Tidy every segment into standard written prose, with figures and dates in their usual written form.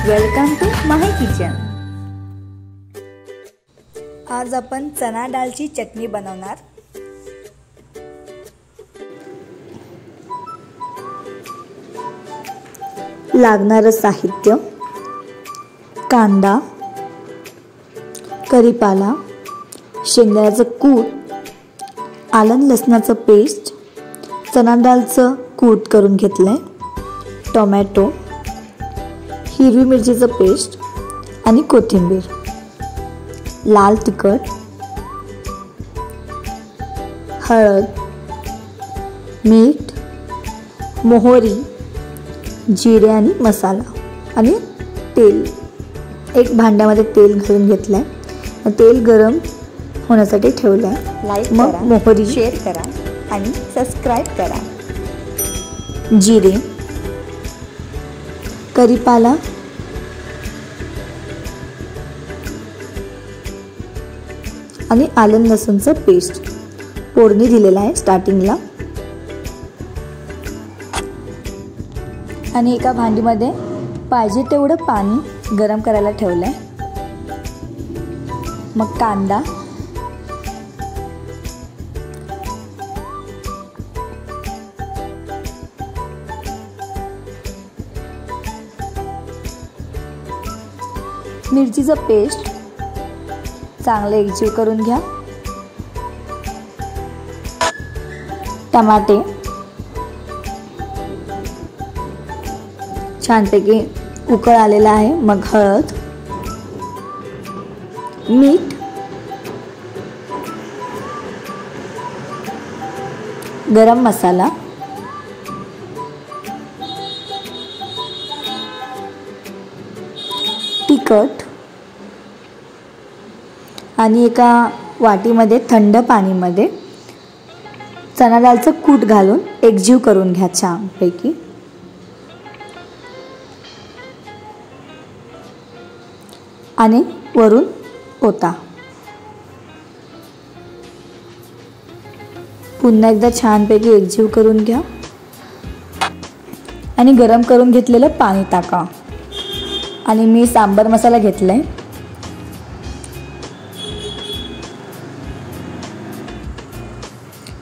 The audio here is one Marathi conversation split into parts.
Welcome to my kitchen. आज आपण चना डाळची चटणी बनवणार। लागणारं साहित्य: कांदा, कढीपाला, शेंगदाण्याचं कूट, आलं लसणाचं पेस्ट, चना डाळचं कूट करून घेतलंय, टोमॅटो, हिरवी मिरचीचं पेस्ट आणि कोथिंबीर, लाल तिखट, हळद, मीठ, मोहरी, जिरे आणि मसाला आणि तेल। एक भांड्यामध्ये तेल घालून घेतलंय, तेल गरम होण्यासाठी ठेवलंय। लाईक करा, मोहरी शेअर करा आणि सबस्क्राइब करा। जिरे, कढीपाला, आणि आलं लसूणचं पेस्ट फोडणी दिलेला आहे स्टार्टिंगला। आणि एका भांडीमध्ये पाहिजे तेवढं पाणी गरम करायला ठेवलंय। मग कांदा, मिरचीचं पेस्ट चांगलं एकजीव करून घ्या। टमाटे छानपैकी उकळ आलेला आहे। मग हळद, मीठ, गरम मसाला, तिखट आणि एका वाटीमध्ये थंड पाणीमध्ये चना डाळचं कूट घालून एकजीव करून घ्या छानपैकी। आणि वरून ओता। पुन्हा एकदा छानपैकी एकजीव करून घ्या आणि गरम करून घेतलेलं पाणी टाका। आणि मी सांबर मसाला घेतलाय।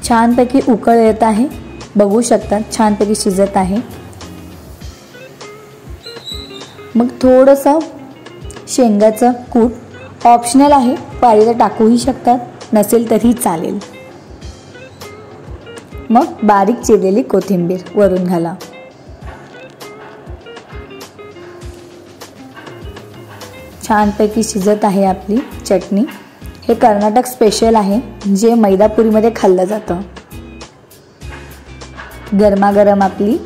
छानपैकी उकळ येत आहे, बघू शकता छानपैकी शिजत आहे। मग थोडंसं शेंगाचं कूट ऑप्शनल आहे, पाहिजे तर टाकूही शकतात, नसेल तरी चालेल। मग बारीक चिरलेली कोथिंबीर वरून घाला। छानपैकी शिजत आहे आपली चटणी। हे कर्नाटक स्पेशल आहे, जे मैदापुरीमध्ये खाल्लं जातं। गरमागरम आपली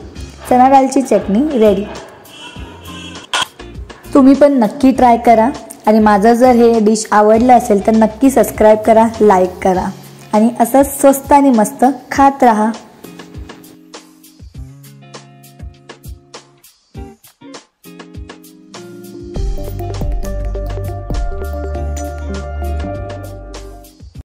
चना डाळची चटणी रेडी। तुम्ही पण नक्की ट्राय करा आणि माझं जर हे डिश आवडलं असेल तर नक्की सबस्क्राइब करा, लाईक करा आणि असंच स्वस्त आणि मस्त खात राहा।